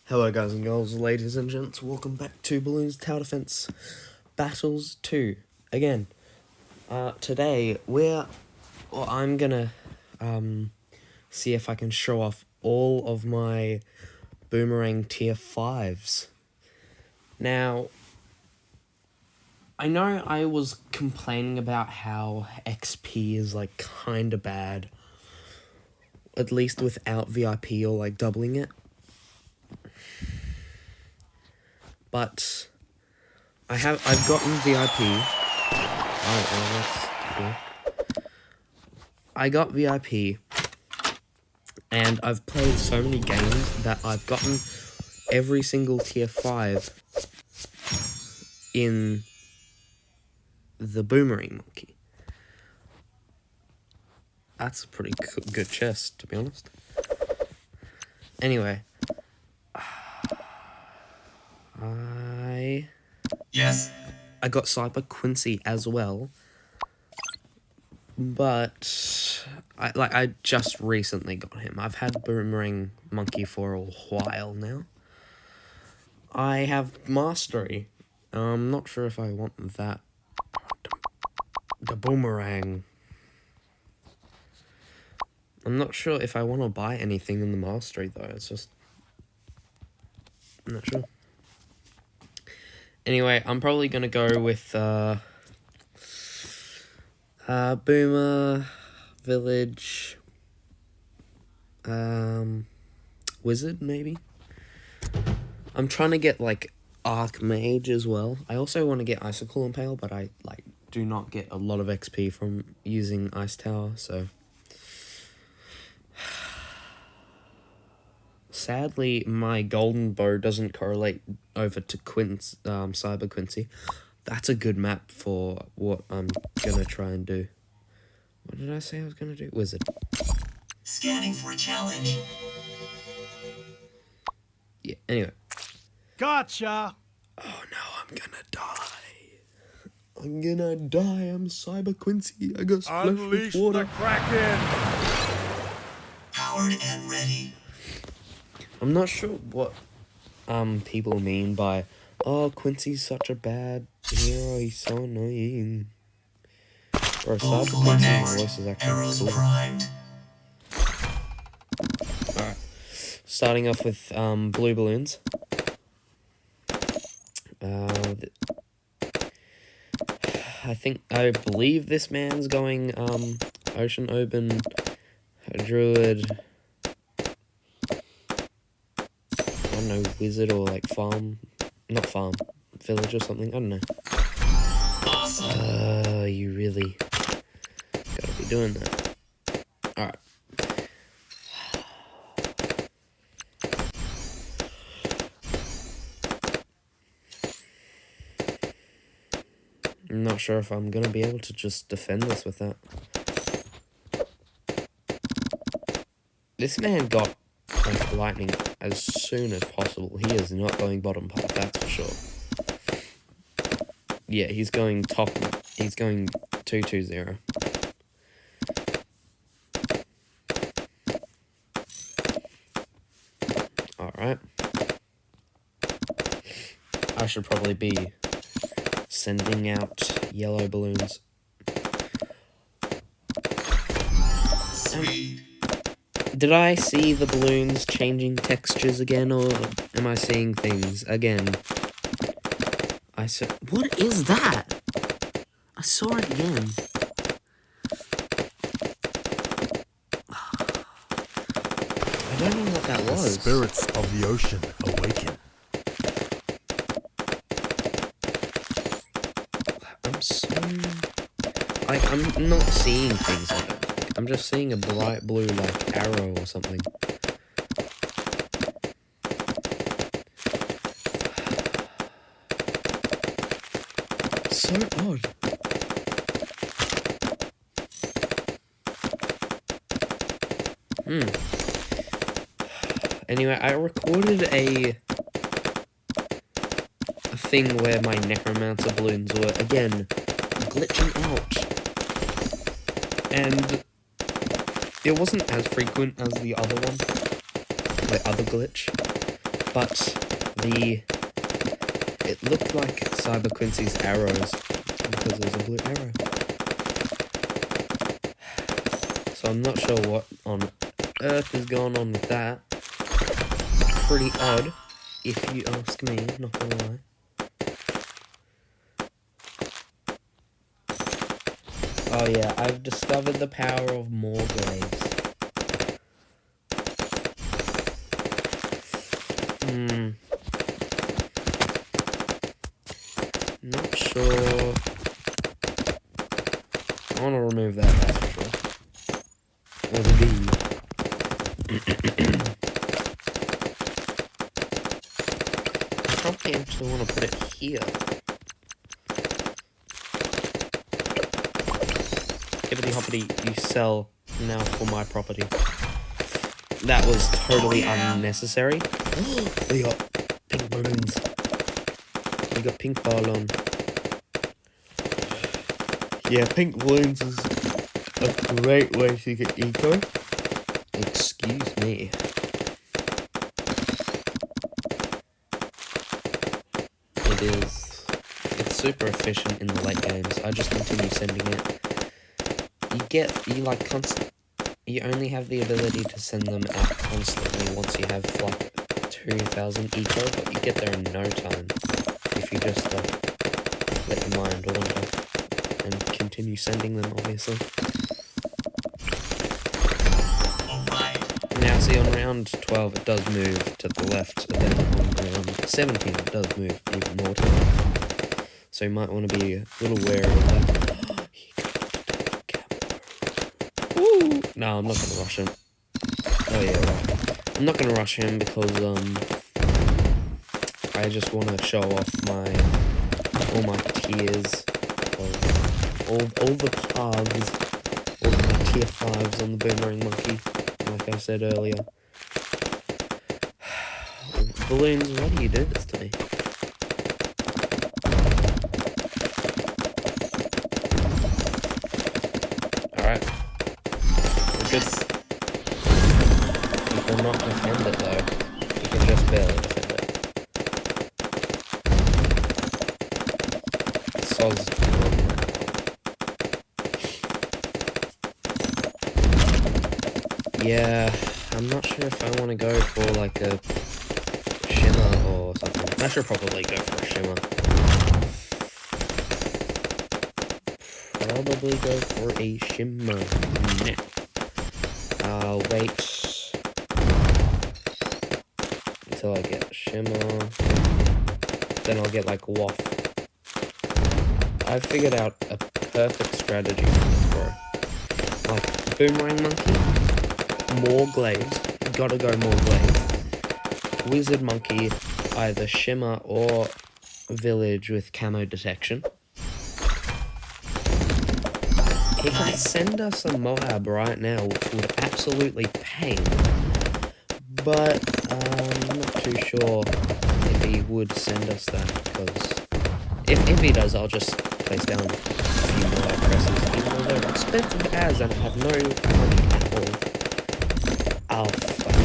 Hello guys and girls, ladies and gents, welcome back to Balloons Tower Defense Battles 2. Again, today I'm gonna, see if I can show off all of my Boomerang Tier 5s. Now, I know I was complaining about how XP is, kinda bad. At least without VIP or, doubling it. But I've gotten VIP. Oh, that's cool. I got VIP, and I've played so many games that I've gotten every single tier 5 in the Boomerang Monkey. That's a pretty good chest, to be honest. Anyway, I got Cyber Quincy as well, but I just recently got him. I've had Boomerang Monkey for a while now. I have Mastery. I'm not sure if I want that. The Boomerang. I'm not sure if I want to buy anything in the Mastery though. It's just, I'm not sure. Anyway, I'm probably gonna go with Boomer, Village, Wizard maybe. I'm trying to get Archmage as well. I also want to get Icicle Impale, but I do not get a lot of XP from using Ice Tower, so sadly my golden bow doesn't correlate over to Cyber Quincy. That's a good map for what I'm gonna try and do. What did I say I was gonna do? Wizard. Scanning for a challenge. Yeah, anyway. Gotcha! Oh no, I'm gonna die. I'm gonna die. I'm Cyber Quincy. I got splashed with Unleash water. the Kraken! Powered and ready. I'm not sure what people mean by, oh, Quincy's such a bad hero, he's so annoying. Bro, Cyber Quincy's voice is actually Arrows cool. primed. Alright, starting off with blue balloons. I believe this man's going Ocean Open, Druid, I don't know, Wizard or farm, not farm, village or something, I don't know. Awesome. You really gotta be doing that. Alright. I'm not sure if I'm gonna be able to just defend this with that. This man got lightning as soon as possible. He is not going bottom part, that's for sure. Yeah, he's going top. He's going 2-2-0. Alright. I should probably be sending out yellow balloons. Sweet. Did I see the balloons changing textures again, or am I seeing things again? What is that? I saw it again. I don't know what that was. The spirits of the ocean awaken. I'm not seeing things like that. I'm just seeing a bright blue, arrow or something. So odd. Anyway, I recorded a thing where my Necromancer balloons were, again, glitching out. And it wasn't as frequent as the other one. The other glitch. but it looked like Cyber Quincy's arrows because there's a blue arrow. So I'm not sure what on earth is going on with that. Pretty odd, if you ask me, not gonna lie. Oh yeah, I've discovered the power of more glaives. Not sure. I want to remove that, that's for sure. Or the V. I probably actually want to put it here. Hippity hoppity, you sell now for my property. That was totally unnecessary. We got pink balloons. We got pink balloon. Yeah, pink balloons is a great way to get eco. Excuse me. It's super efficient in the late games. I just continue sending it. You only have the ability to send them out constantly once you have like 2,000 eco, but you get there in no time if you just let your mind wander and continue sending them, obviously. Now see, on round 12 it does move to the left, and then on round 17 it does move even more to the left. So you might want to be a little wary of that. Ooh. No, I'm not going to rush him. Oh yeah, right. I'm not going to rush him because I just want to show off all my tiers of all the paths, all my tier 5s on the boomerang monkey, like I said earlier. Balloons, why do you do this to me? Alright. We're good. You cannot defend it though. You can just barely defend it. Soz. Yeah, I'm not sure if I want to go for like a shimmer or something. I should probably go for a shimmer. Probably go for a shimmer. Nah. I'll wait until I get shimmer. Then I'll get like waft. I figured out a perfect strategy for this, bro. Like boomerang monkey, more glaives. Gotta go more glaives. Wizard monkey, either shimmer or village with camo detection. He can send us a Moab right now, which would absolutely pain. But I'm not too sure if he would send us that, because if he does, I'll just place down a few Moab presses, even though they're expensive as and I have no money at all. I'll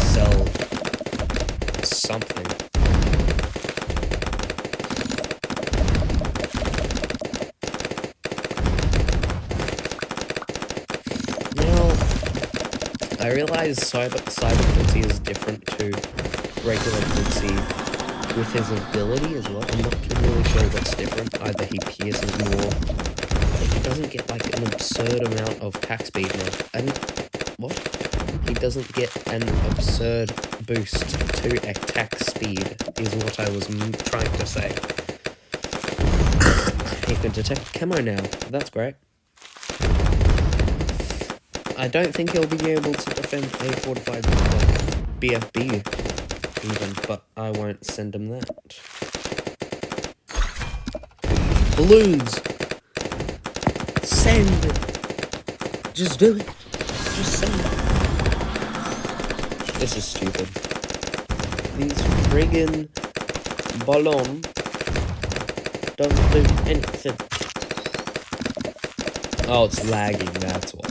sell something. I realize Cyber Quincy is different to regular Quincy with his ability as well. I'm not really sure what's different. Either he pierces more, but he doesn't get like an absurd amount of attack speed now. And what? He doesn't get an absurd boost to attack speed, is what I was trying to say. He can detect camo now. That's great. I don't think he'll be able to defend a fortified BFB even, but I won't send him that. Balloons! Send! Just do it. Just send it. This is stupid. These friggin' ballon doesn't do anything. Oh, it's lagging, that's why.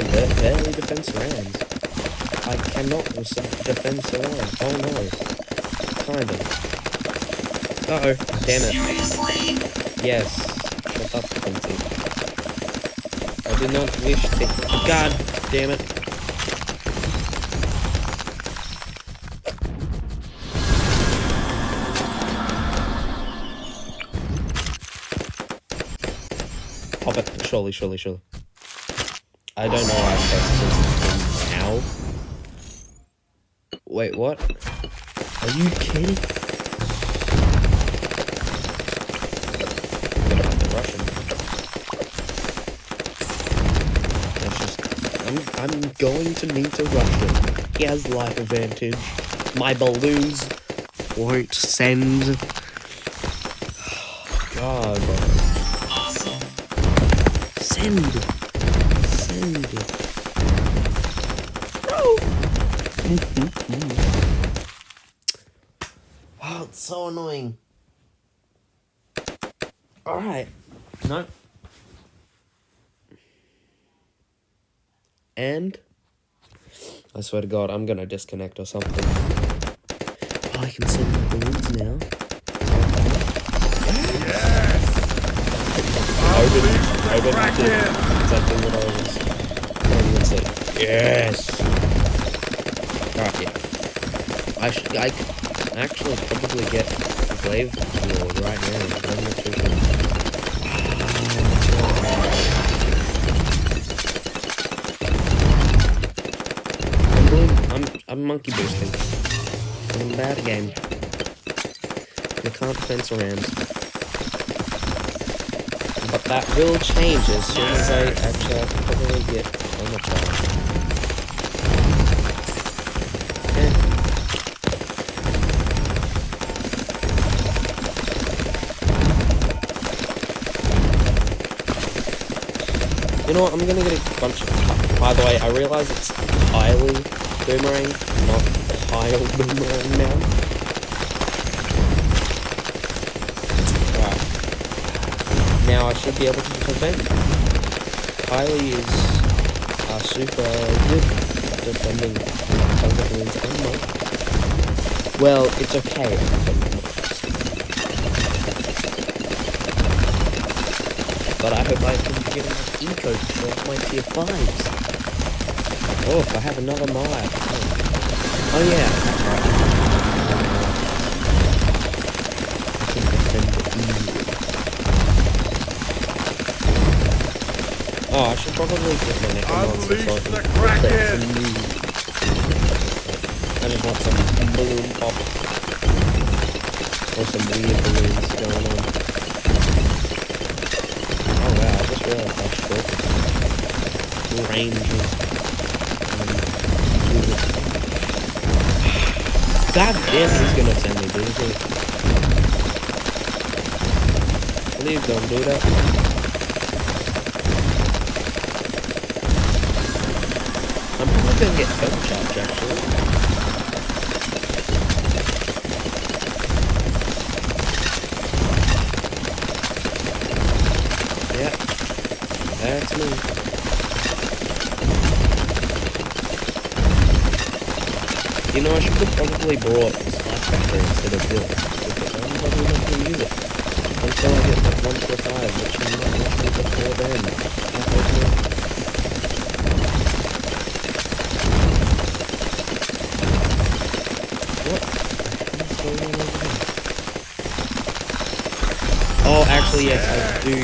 can barely defend surrounds. I cannot defend surrounds. Oh no. Kind of. Uh-oh. Damn it. Seriously? Yes. Shut up, Quincy. I do not wish to... God damn it. Pop it. Surely. I don't know why I pressed this now. Wait, what? Are you kidding? I'm gonna have to rush him. That's just... I'm going to need to rush him. He has life advantage. My balloons won't send. God. Awesome. Send. Oh, it's so annoying. Alright. No. And I swear to God, I'm gonna disconnect or something. Oh, I can send my balloons now. Open exactly what I was going to say. Yes! Alright, yeah. I could actually probably get a Glaive Lord right now. I'm not too sure. I'm monkey boosting. I'm in a bad game. I can't defend surrounds. But that will change as soon as I actually probably get on the charge. You know what, I'm gonna get a bunch of... By the way, I realize it's Kylie Boomerang, not Kyle Boomerang now. Right. Now I should be able to defend. Kylie is super good at defending Buzzards and monks. Well, it's okay at defending monks. But I hope I can get enough eco to show off my tier 5s. Oh, if I have another Maya. Oh yeah, that's right. I can defend it easily. Oh, I should probably get my neck monster so I can prepare some new... I just want some balloon pop. Or some weird balloons going on. Oh wow, I just realized how short the range is. God damn, he's gonna send me, dude. Please don't do that. I'm probably gonna get double charge actually. Yeah, that's me. You know, I should have probably brought Spark Factor instead of Bill, because I'm probably not going to use it until I get like 1 to 5, which I'm not watching before then. What? What's going on over there? Oh, actually, yes, I do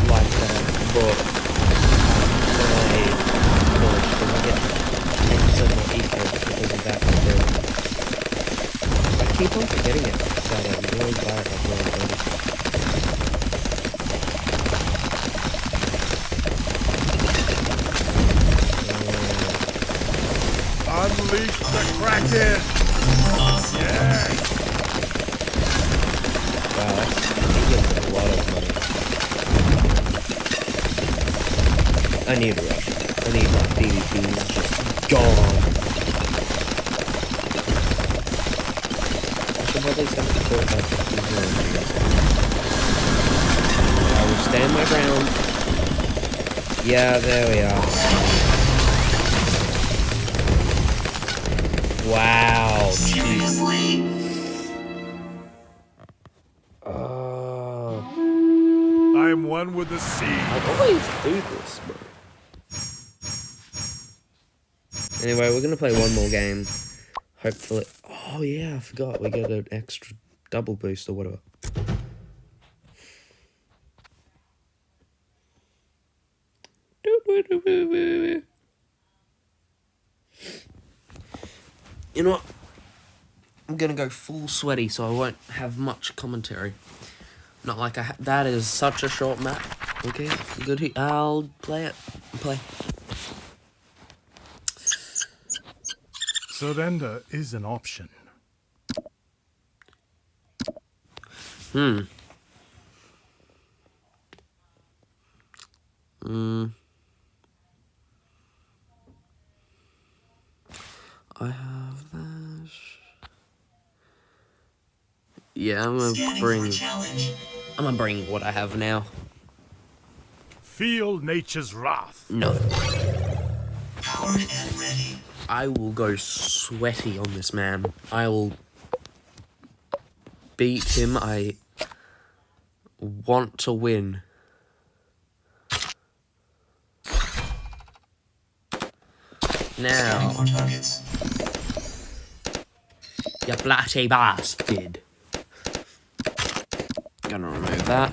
like that book. My village, because I get 10% more eco because of that. I keep on forgetting it, but I'm really glad I've learned it. Unleash the Kraken! Yeah! Wow, he gets a lot of money. I need a rush. I need my BTDs just gone. I should probably send it to 45. I will stand my ground. Yeah, there we are. Oh, gee. Seriously? I'm one with the sea. I always do this, bro. Anyway, we're gonna play one more game. Hopefully. Oh yeah, I forgot. We got an extra double boost or whatever. You know what? I'm gonna go full sweaty, so I won't have much commentary. Not like that is such a short map. Okay, good. I'll play it. Play. Surrender is an option. I have this. Yeah, I'm gonna bring what I have now. Feel nature's wrath. No. Power and ready. I will go sweaty on this man. I will beat him. I want to win. Now, More targets. you bloody bastard. Gonna remove that.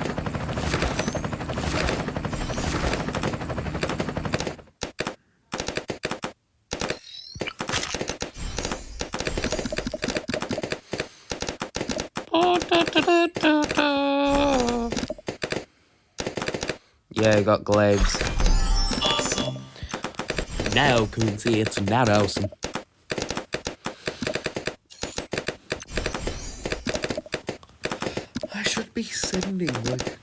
Yeah, I got glaives. Awesome. Now can see it's not awesome. I should be sending, like...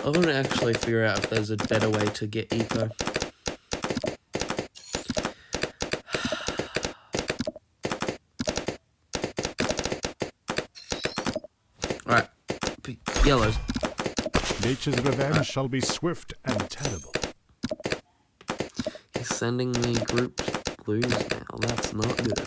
I want to actually figure out if there's a better way to get eco. Alright, yellows. Nature's revenge shall be swift and terrible. He's sending me grouped blues now. That's not good.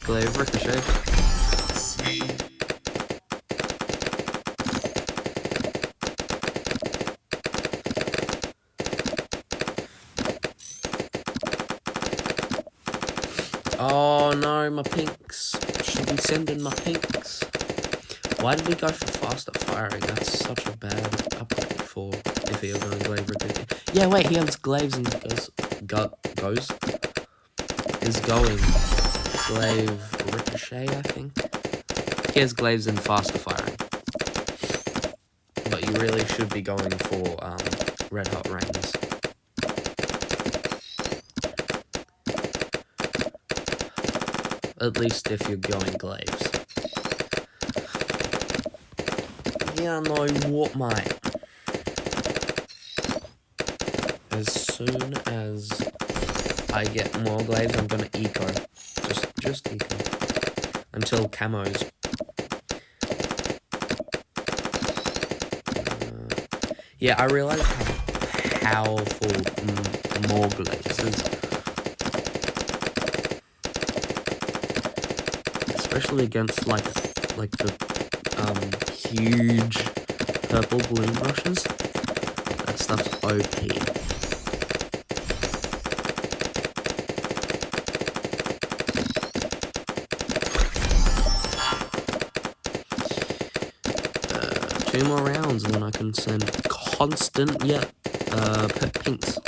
Glaive ricochet. Sweet. Oh no, my pinks. Should be sending my pinks. Why did he go for faster firing? That's such a bad upgrade for if he was going glaive ricochet. Yeah, wait, he has glaives and is going glaive ricochet, I think. He has glaives and faster firing. But you really should be going for red hot rains. At least if you're going glaives. Yeah, no, what, mate? As soon as I get more glaives, I'm gonna eco. Just eco. Until camos. Yeah, I realize how powerful more glaives is. Especially against like the huge purple balloon rushes. That stuff's OP. Two more rounds and then I can send constant pinks.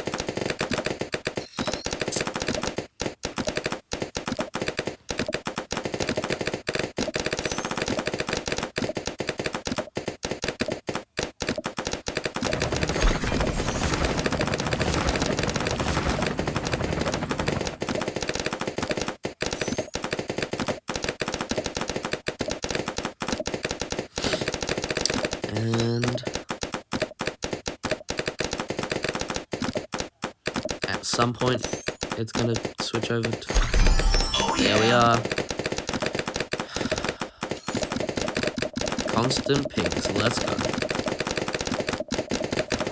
And at some point, it's gonna switch over to... Oh, There we are. constant pings. Let's go.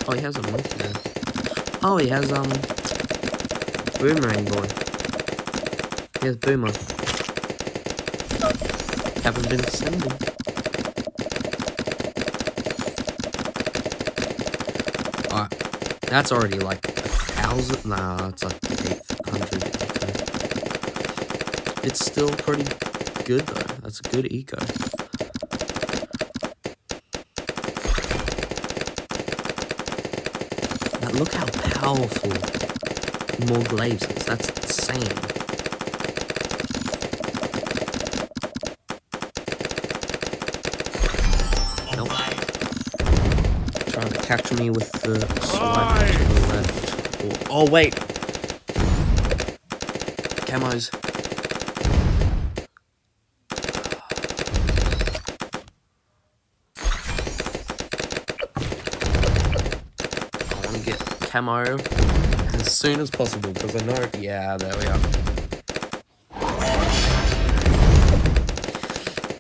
Oh, he has a monkey now. Oh, he has, Boomerang Boy. He has Boomer. Haven't been sending. Alright. That's already like 1,000. Nah, it's like 800 eco. It's still pretty good though. That's a good eco. Now look how powerful more glaives is. That's insane. Nope. Trying to catch me with the swipe to the left. Oh wait. Camos. I want to get camo as soon as possible because I know. Yeah, there we are.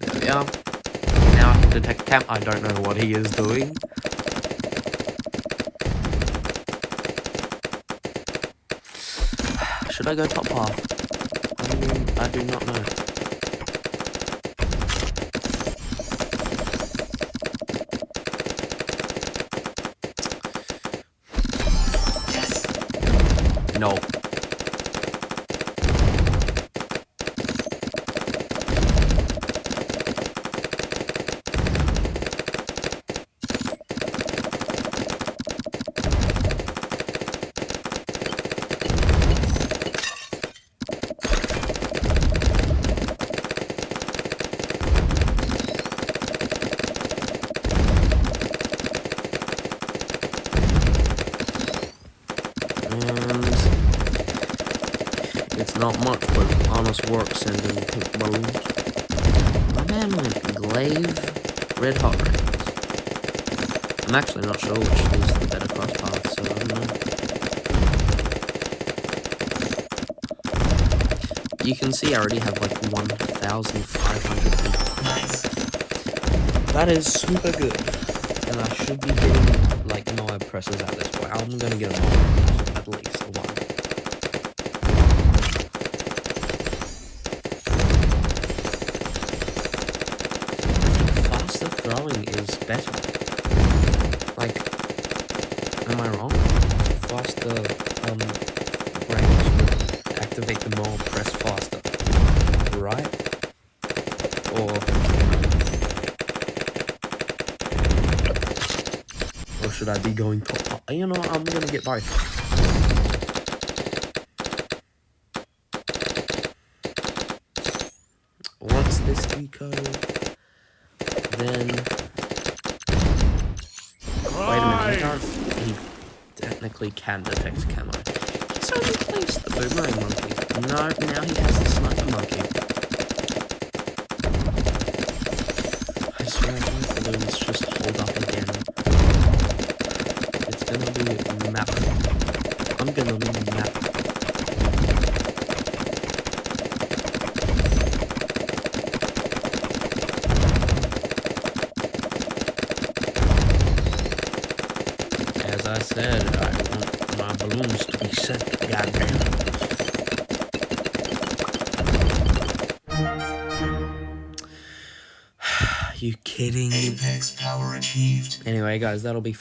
There we are. Now I can detect cam. I don't know what he is doing. Should I go top path? I do not know. No. It's not much, but honest work sending pink balloons. My man went glaive, red hot rings. I'm actually not sure which is the better cross path, so I don't know. You can see I already have like 1,500 people. Nice. That is super good. And I should be getting like mob presses at this point. I'm gonna get a mob press, at least one. Throwing is better. Like, am I wrong? Faster range would activate the mob press faster, right? Or should I be going top? You know, I'm gonna get both. Once this eco. Then wait a minute, he technically can detect camo. He's only placed the boomerang monkey. No, now he has the sniper monkey. I swear if my balloons just hold up again, it's gonna be map. I'm gonna be map. As I said, I want my balloons to be set, goddamn. You kidding? Apex power achieved. Anyway, guys, that'll be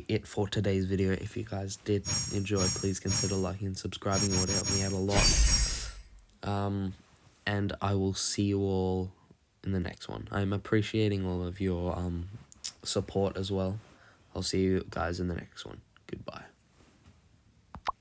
it for today's video. If you guys did enjoy, please consider liking and subscribing. It would help me out a lot. And I will see you all in the next one. I'm appreciating all of your support as well. I'll see you guys in the next one. Goodbye.